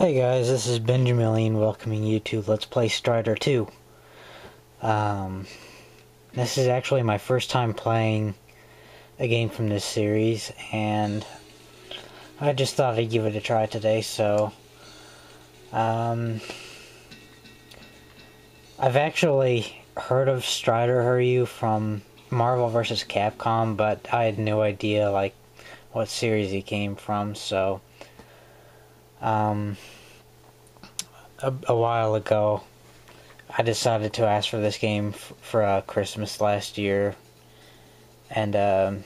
Hey guys, this is Benjamin welcoming you to Let's Play Strider 2. This is actually my first time playing a game from this series, and I just thought I'd give it a try today, so... I've actually heard of Strider Ryu from Marvel vs. Capcom, but I had no idea, like, what series he came from, so... A while ago, I decided to ask for this game for Christmas last year, and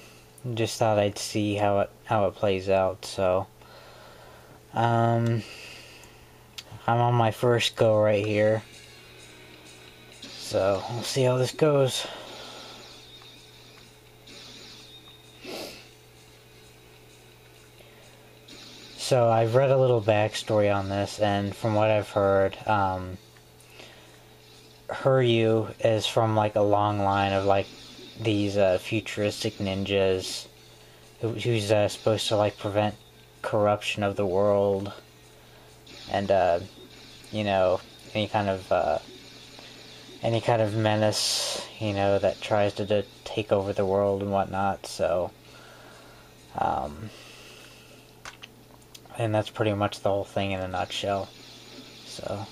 just thought I'd see how it plays out. So, I'm on my first go right here. So we'll see how this goes. So I've read a little backstory on this, and from what I've heard, Ryu is from like a long line of like these futuristic ninjas who's supposed to like prevent corruption of the world, and you know, any kind of menace, you know, that tries to take over the world and whatnot. So and that's pretty much the whole thing in a nutshell. So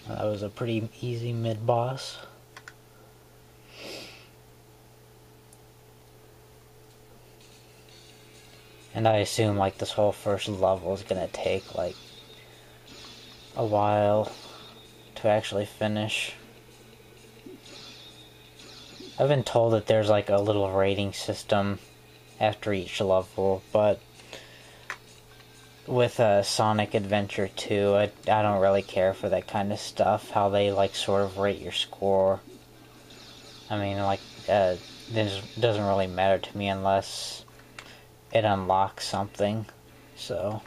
that was a pretty easy mid-boss. And I assume like this whole first level is gonna take like a while to actually finish. I've been told that there's like a little rating system after each level, but with Sonic Adventure 2, I don't really care for that kind of stuff, how they like sort of rate your score. I mean, like, this doesn't really matter to me unless it unlocks something, so...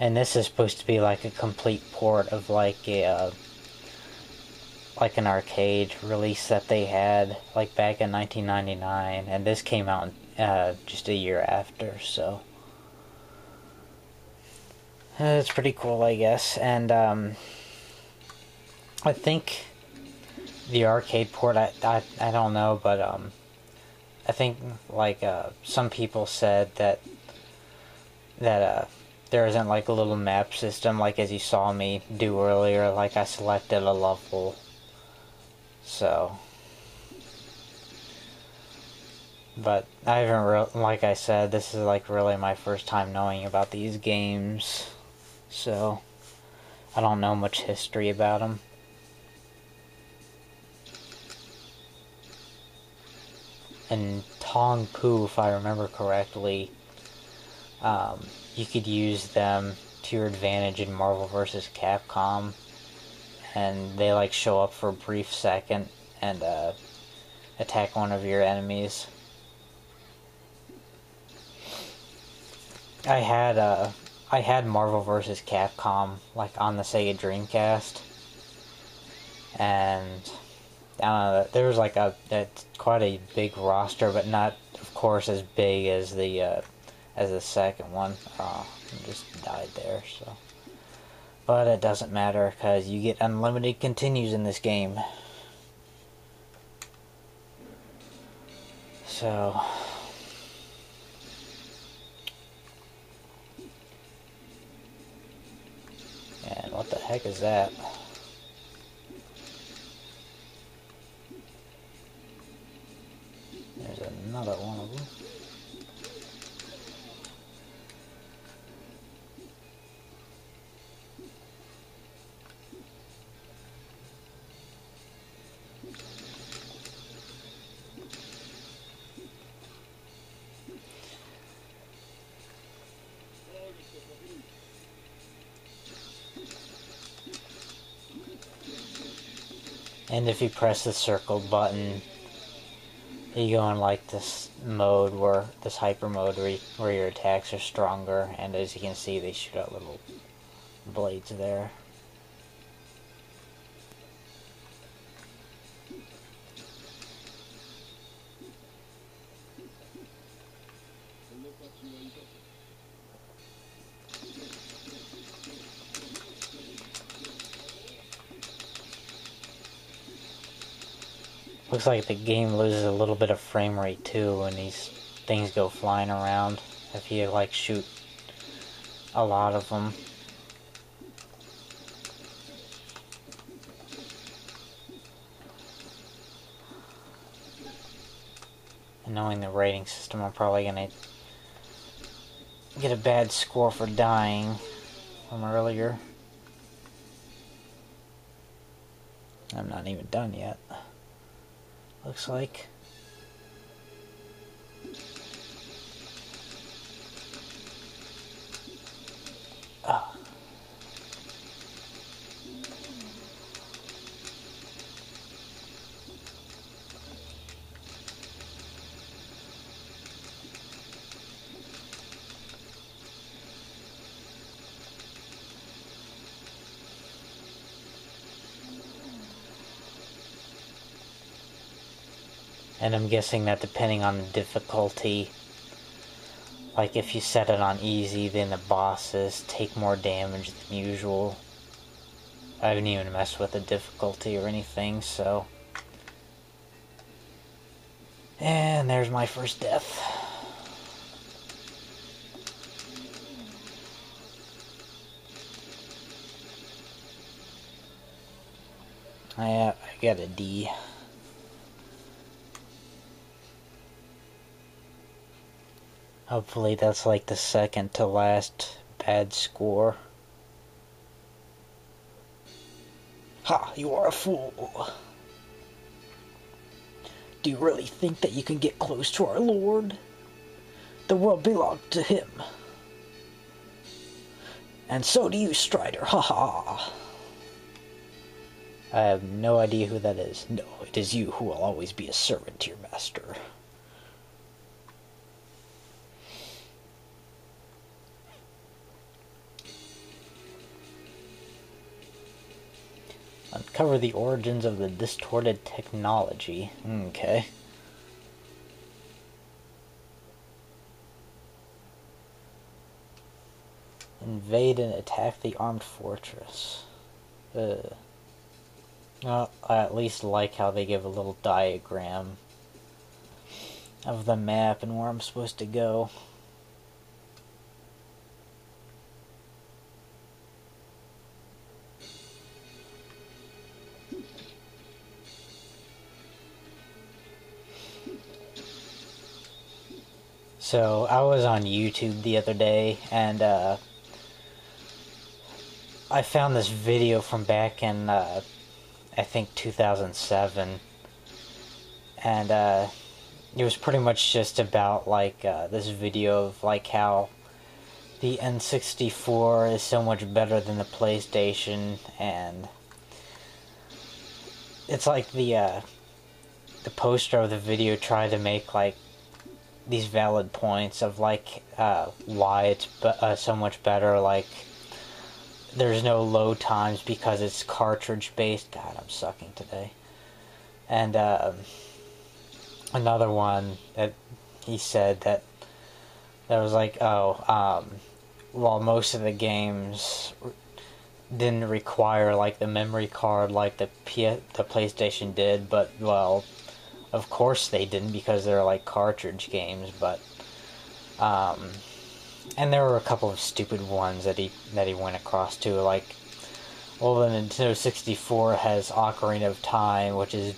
And this is supposed to be like a complete port of like a like an arcade release that they had like back in 1999, and this came out just a year after, so it's pretty cool, I guess. And I think the arcade port, I don't know, but I think like some people said that there isn't like a little map system, like as you saw me do earlier, like I selected a level, so. But I haven't like I said, this is like really my first time knowing about these games, so I don't know much history about them. And Tong Poo, if I remember correctly, you could use them to your advantage in Marvel vs. Capcom, and they like show up for a brief second and attack one of your enemies. I had Marvel vs. Capcom like on the Sega Dreamcast, and I don't know, there was like quite a big roster, but not, of course, as big as the second one. I just died there, so. But it doesn't matter, because you get unlimited continues in this game. So. And what the heck is that? There's another one of them. And if you press the circle button, you go in like this mode where, this hyper mode where your attacks are stronger, and as you can see, they shoot out little blades there. Looks like the game loses a little bit of frame rate too when these things go flying around, if you like shoot a lot of them. And knowing the rating system, I'm probably gonna get a bad score for dying from earlier. I'm not even done yet. Looks like. Oh. And I'm guessing that depending on the difficulty, like if you set it on easy, then the bosses take more damage than usual. I haven't even messed with the difficulty or anything, so. And there's my first death. I got a D. Hopefully that's like the second to last bad score. Ha! You are a fool! Do you really think that you can get close to our Lord? The world belonged to him. And so do you, Strider. Ha ha! I have no idea who that is. No, it is you who will always be a servant to your master. Uncover the origins of the distorted technology. Okay. Invade and attack the armed fortress. Well, I at least like how they give a little diagram of the map and where I'm supposed to go. So, I was on YouTube the other day, and I found this video from back in, I think 2007, and it was pretty much just about, like, this video of, like, how the N64 is so much better than the PlayStation, and it's like the poster of the video tried to make, like, these valid points of, like, why it's so much better, like, there's no load times because it's cartridge-based. God, I'm sucking today. And, another one that he said that was like, while most of the games didn't require, like, the memory card like the PlayStation did, but, well, of course they didn't because they're, like, cartridge games, but, and there were a couple of stupid ones that he went across too, like, well, the Nintendo 64 has Ocarina of Time, which is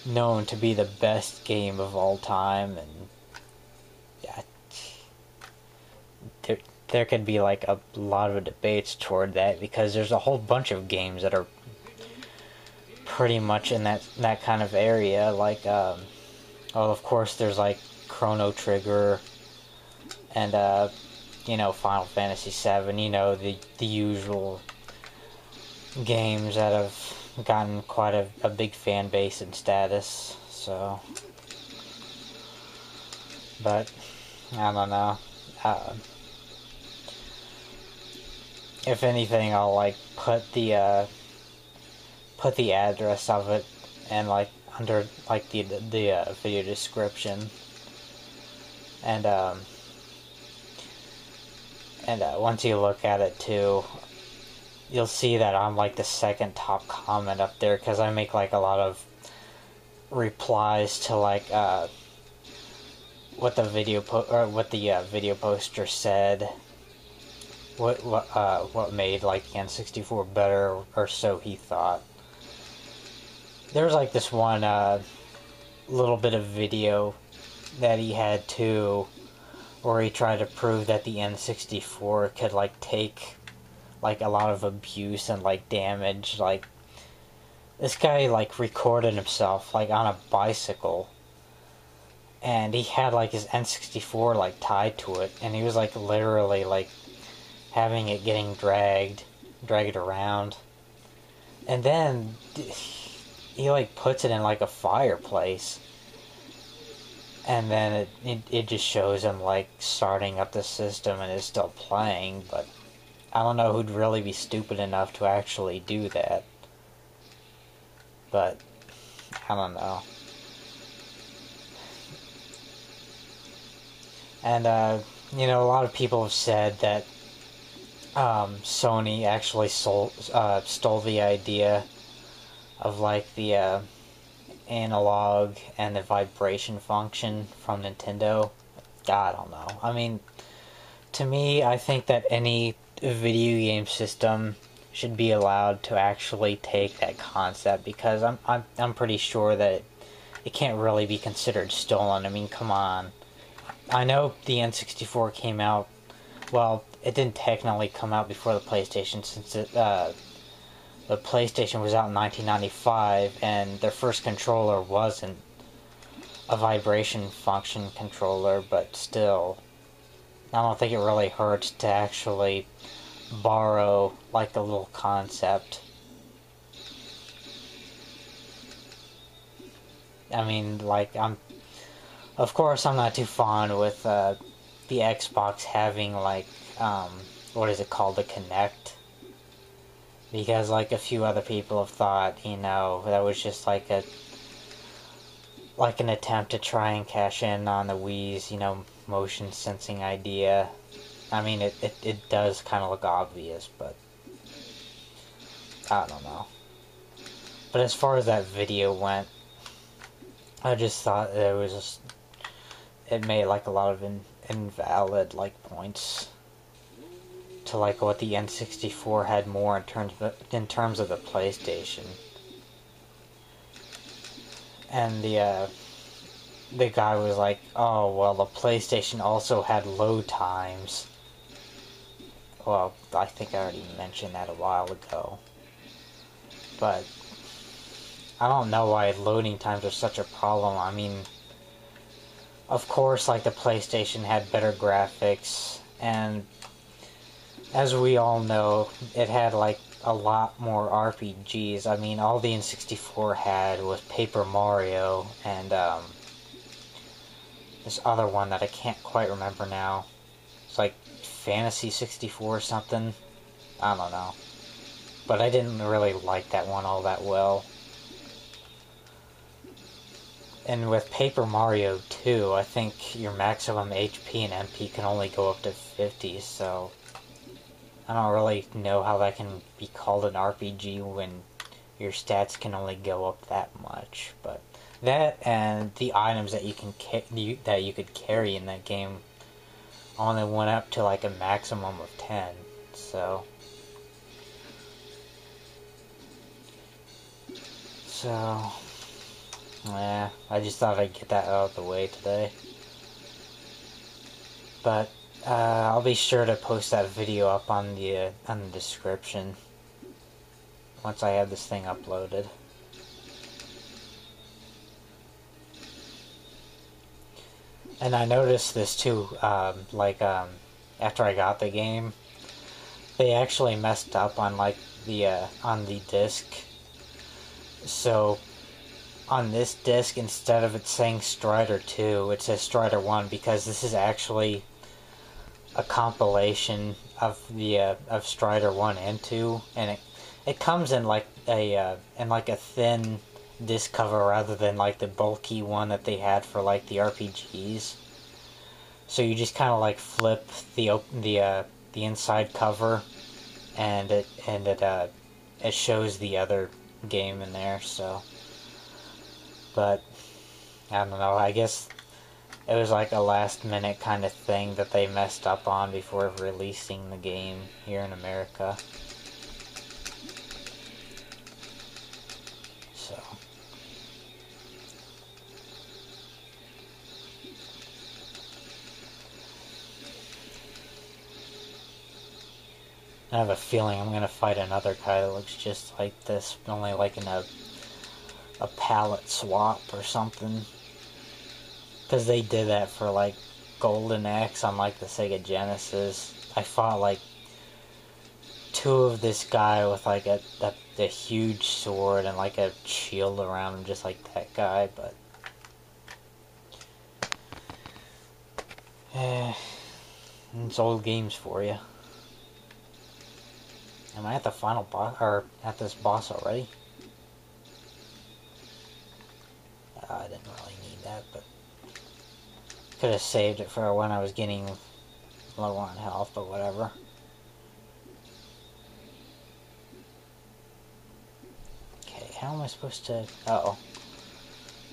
known to be the best game of all time, and yeah, there could be, like, a lot of debates toward that, because there's a whole bunch of games that are pretty much in that kind of area, like, well, of course there's, like, Chrono Trigger, and, you know, Final Fantasy VII, you know, the usual games that have gotten quite a big fan base and status, so, but, I don't know, if anything, I'll like put the address of it and like under like the video description, and once you look at it too, you'll see that I'm like the second top comment up there because I make like a lot of replies to like what the video video poster said, what made like the N64 better, or so he thought. There's like this one little bit of video that he had too, where he tried to prove that the N64 could like take like a lot of abuse and like damage. Like, this guy like recorded himself like on a bicycle, and he had like his N64 like tied to it, and he was like literally like having it getting dragged around, and then he like puts it in like a fireplace, and then it just shows him like starting up the system and it's still playing. But I don't know who'd really be stupid enough to actually do that, but I don't know. And a lot of people have said that Sony actually stole the idea of like the analog and the vibration function from Nintendo. I don't know. I mean, to me, I think that any video game system should be allowed to actually take that concept, because I'm pretty sure that it can't really be considered stolen. I mean, come on. I know the N64 came out, well, it didn't technically come out before the PlayStation, since the PlayStation was out in 1995, and their first controller wasn't a vibration function controller, but still, I don't think it really hurts to actually borrow like a little concept. I mean, like, of course I'm not too fond with the Xbox having like what is it called, the Kinect, because like a few other people have thought, that was just like an attempt to try and cash in on the Wii's motion sensing idea. I mean, it does kind of look obvious, but I don't know. But as far as that video went, I just thought it made like a lot of invalid like points to like what the N64 had more in terms of the PlayStation. And the guy was like, oh, well, the PlayStation also had load times. Well, I think I already mentioned that a while ago. But I don't know why loading times are such a problem. I mean, of course, like, the PlayStation had better graphics, and as we all know, it had like a lot more RPGs. I mean, all the N64 had was Paper Mario and this other one that I can't quite remember now. It's like Fantasy 64 or something. I don't know. But I didn't really like that one all that well. And with Paper Mario 2, I think your maximum HP and MP can only go up to 50, so I don't really know how that can be called an RPG when your stats can only go up that much. But that and the items that you could carry in that game only went up to like a maximum of 10. So yeah, I just thought I'd get that out of the way today. But I'll be sure to post that video up on the description once I have this thing uploaded. And I noticed this too, after I got the game, they actually messed up on like on the disc. So on this disc, instead of it saying Strider 2, it says Strider 1, because this is actually a compilation of the of Strider 1 and 2, and it comes in like a thin disc cover rather than like the bulky one that they had for like the RPGs. So you just kind of like flip the inside cover, and it shows the other game in there. So, but I don't know. I guess it was like a last minute kind of thing that they messed up on before releasing the game here in America. So. I have a feeling I'm gonna fight another guy that looks just like this, only like in a palette swap or something. Because they did that for like Golden Axe on like the Sega Genesis. I fought like two of this guy with like a huge sword and like a shield around him, just like that guy, but it's old games for you. Am I at the final boss, or at this boss already? I didn't really need that, but could have saved it for when I was getting low on health, but whatever. Okay, how am I supposed to... Uh-oh.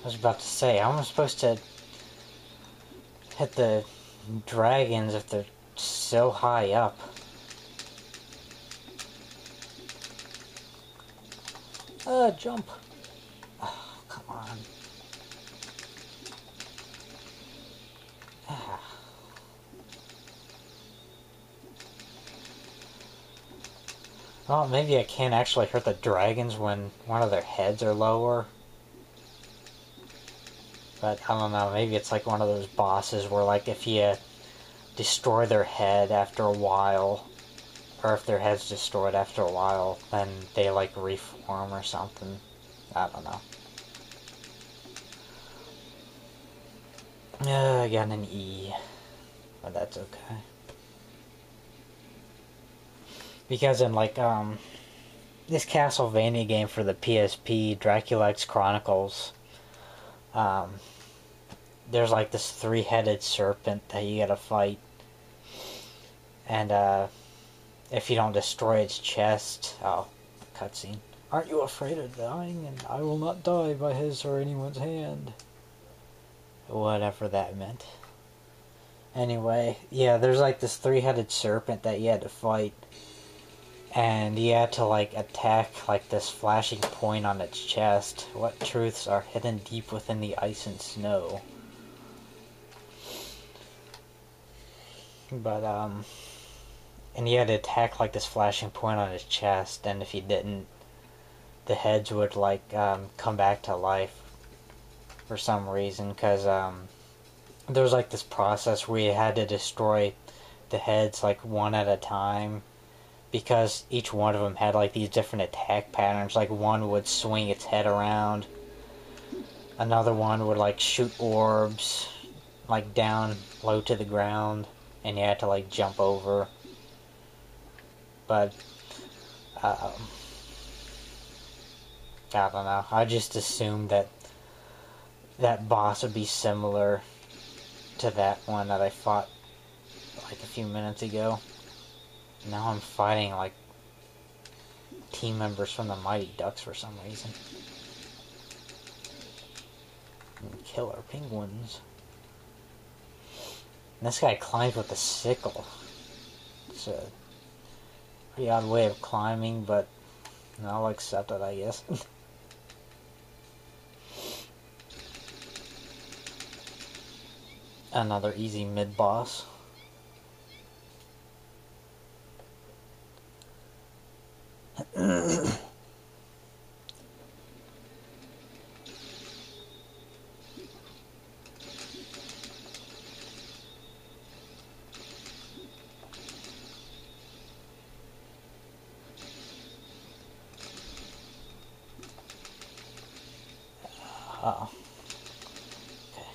I was about to say, how am I supposed to hit the dragons if they're so high up? Jump. Oh, come on. Ah. Well, maybe I can't actually hurt the dragons when one of their heads are lower. But I don't know, maybe it's like one of those bosses where like if you destroy their head after a while, or if their head's destroyed after a while, then they like reform or something. I don't know. I got an E, but that's okay. Because in like this Castlevania game for the PSP, Dracula X Chronicles, there's like this three-headed serpent that you gotta fight, and if you don't destroy its chest, oh, cutscene. Aren't you afraid of dying? And I will not die by his or anyone's hand. Whatever that meant. Anyway, yeah, there's like this three-headed serpent that you had to fight, and you had to like attack like this flashing point on its chest. What truths are hidden deep within the ice and snow? But and you had to attack like this flashing point on its chest, and if you didn't, the heads would like come back to life for some reason, because there was like this process where you had to destroy the heads like one at a time, because each one of them had like these different attack patterns. Like one would swing its head around, another one would like shoot orbs like down low to the ground, and you had to like jump over. But I don't know, I just assumed that that boss would be similar to that one that I fought like a few minutes ago. Now I'm fighting like team members from the Mighty Ducks for some reason. And killer penguins. And this guy climbs with a sickle. It's a pretty odd way of climbing, but I'll accept it, I guess. Another easy mid-boss. Uh-oh. Okay.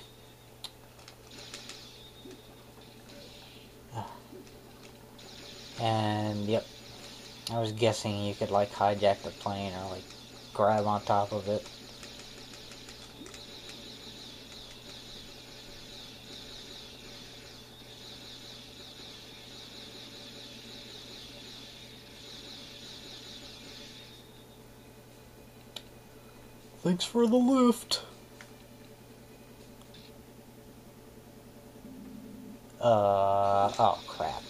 And yep, I was guessing you could like hijack the plane or like grab on top of it. Thanks for the lift. Oh crap.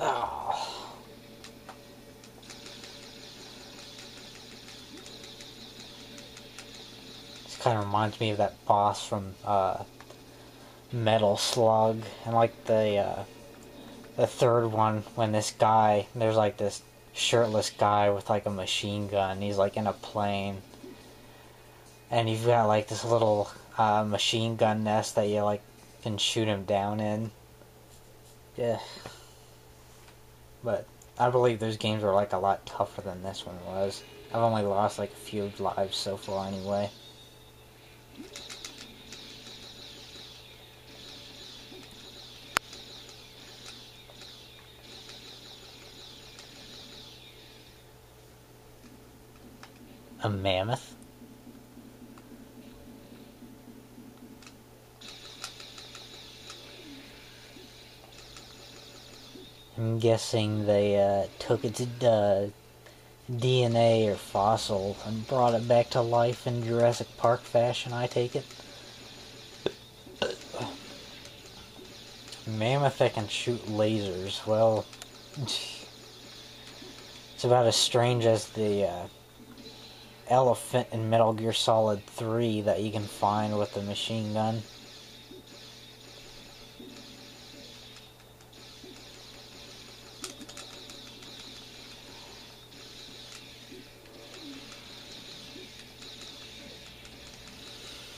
Oh. This kind of reminds me of that boss from Metal Slug, and like the third one when there's like this shirtless guy with like a machine gun. He's like in a plane, and you've got like this little machine gun nest that you like can shoot him down in. Yeah, but I believe those games were like a lot tougher than this one was. I've only lost like a few lives so far anyway. A mammoth? I'm guessing they took its DNA or fossil and brought it back to life in Jurassic Park fashion, I take it. Mammoth that can shoot lasers. Well, it's about as strange as the elephant in Metal Gear Solid 3 that you can find with the machine gun.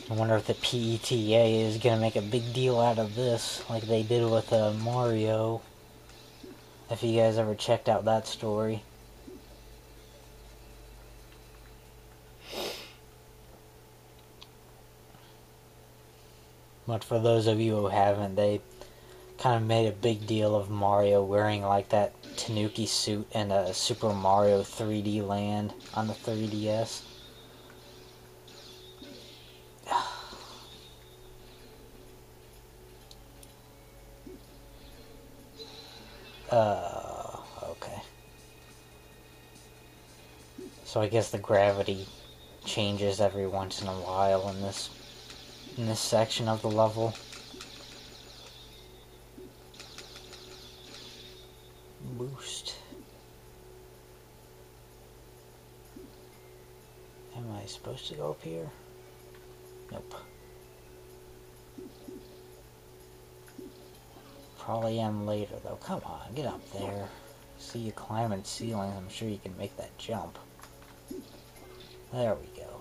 I wonder if the PETA is going to make a big deal out of this, like they did with Mario. If you guys ever checked out that story. But for those of you who haven't, they kind of made a big deal of Mario wearing like that Tanuki suit in a Super Mario 3D Land on the 3DS. Okay. So I guess the gravity changes every once in a while in this section of the level. Boost. Am I supposed to go up here? Nope. Probably am later though. Come on, get up there. See you climbing ceilings, I'm sure you can make that jump. There we go.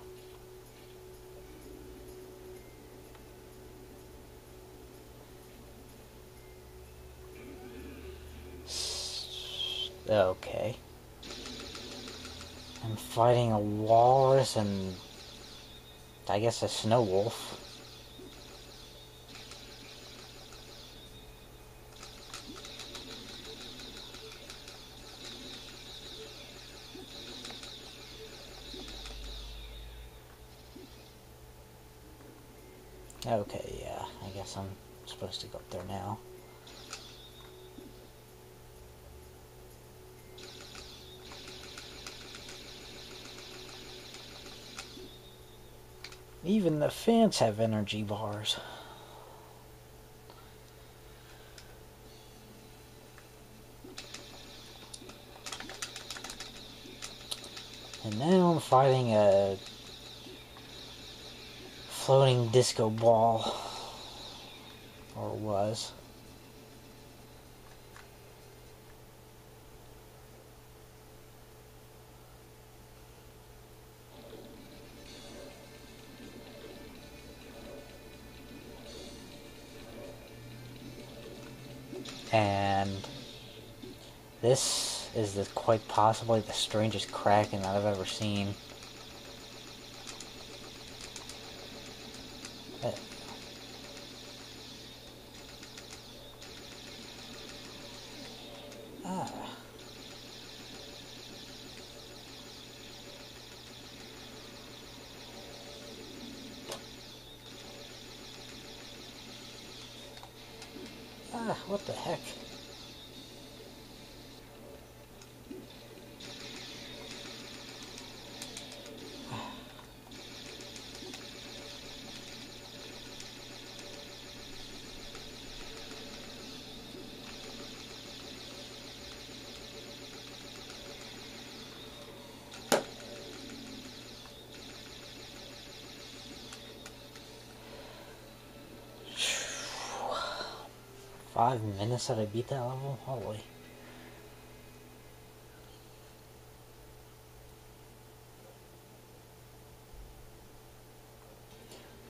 Okay. I'm fighting a walrus and I guess a snow wolf. Okay, yeah, I guess I'm supposed to go up there now. Even the fans have energy bars. And now I'm fighting a floating disco ball. Or was. And this is quite possibly the strangest Kraken that I've ever seen. What the heck? $5 minutes that I beat that level? Holy.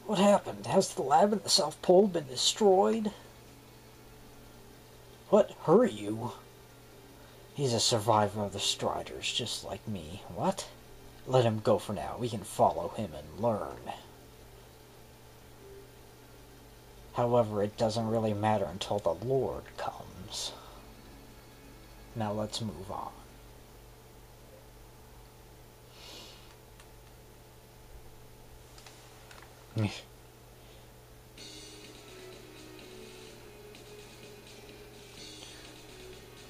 What happened? Has the lab in the South Pole been destroyed? What? Hurry you? He's a survivor of the Striders, just like me. What? Let him go for now. We can follow him and learn. However, it doesn't really matter until the Lord comes. Now let's move on.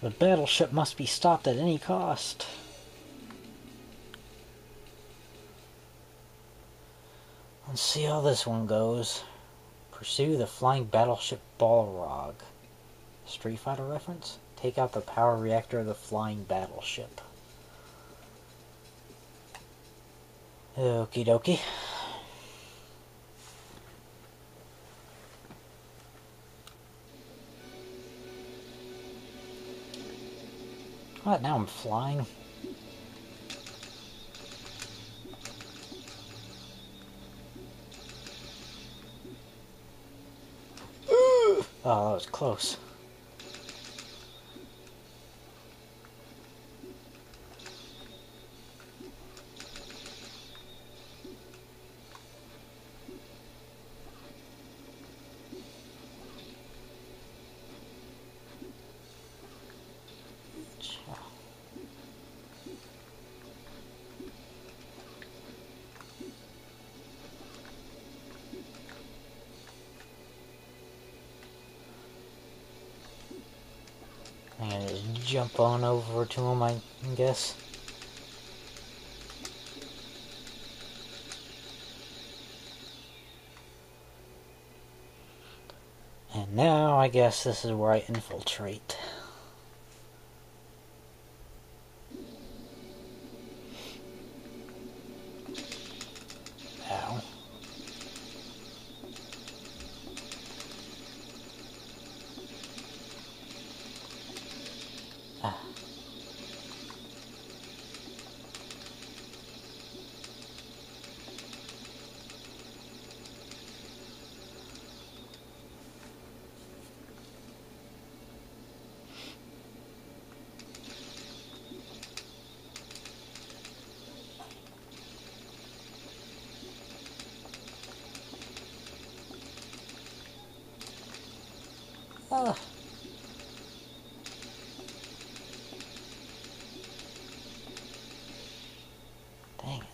The battleship must be stopped at any cost. Let's see how this one goes. Pursue the flying battleship Balrog. Street Fighter reference? Take out the power reactor of the flying battleship. Okie dokie. What? Now I'm flying? Oh, that was close. I'm gonna just jump on over to him, I guess. And now I guess this is where I infiltrate. Ow. Ah. Ah. Dang it.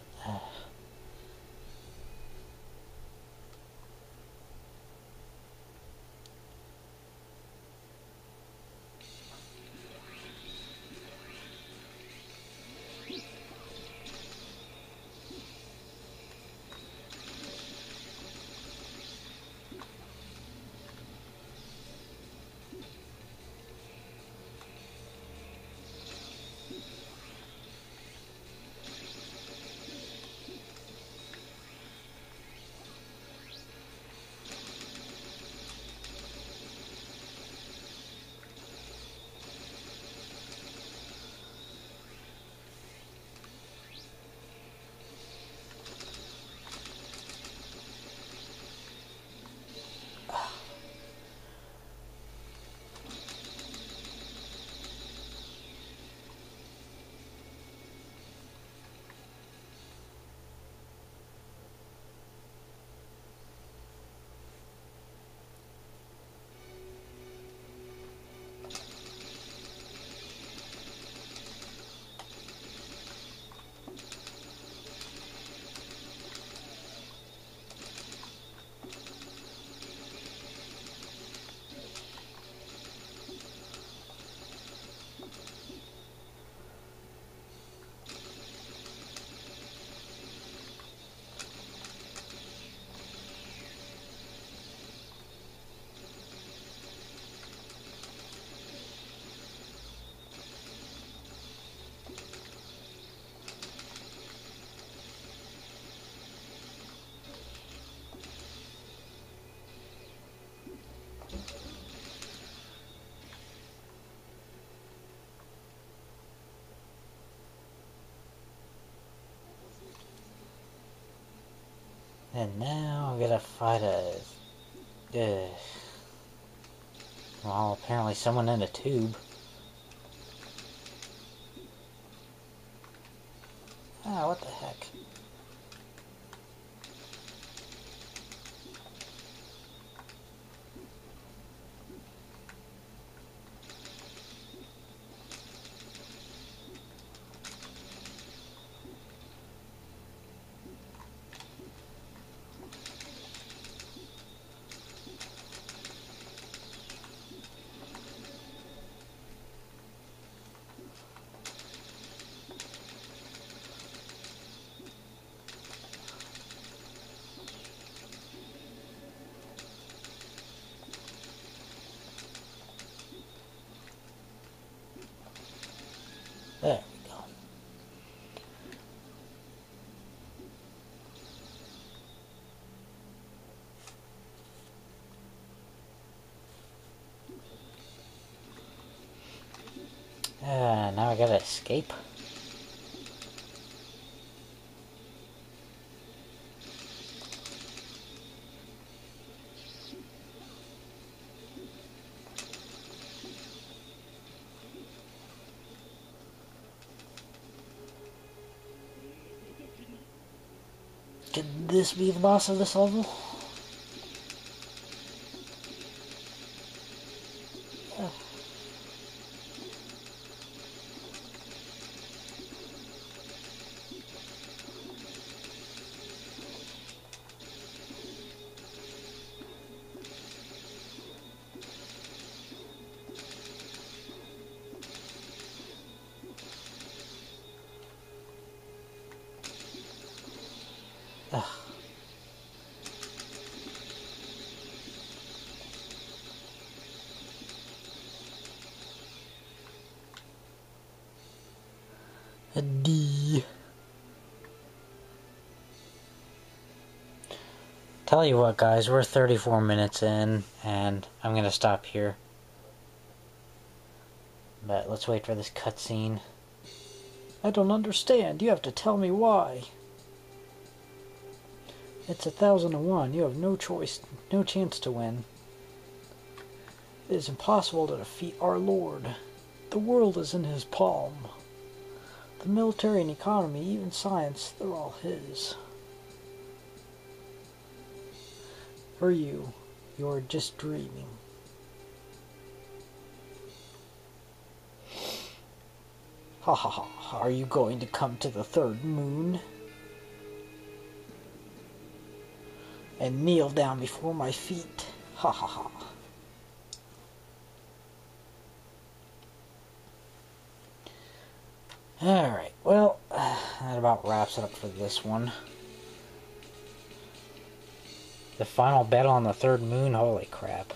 And now I'm gonna fight well, apparently someone in a tube. Ah, what the heck? There we go. Now I gotta escape. Could this be the boss of this level? Ugh. A D. Tell you what, guys, we're 34 minutes in, and I'm gonna stop here. But let's wait for this cutscene. I don't understand. You have to tell me why. It's 1,001. You have no choice, no chance to win. It is impossible to defeat our Lord. The world is in his palm. The military and economy, even science, they're all his. For you, you're just dreaming. Ha ha ha, are you going to come to the third moon? And kneel down before my feet? Ha ha ha. Alright, well, that about wraps it up for this one. The final battle on the third moon, holy crap.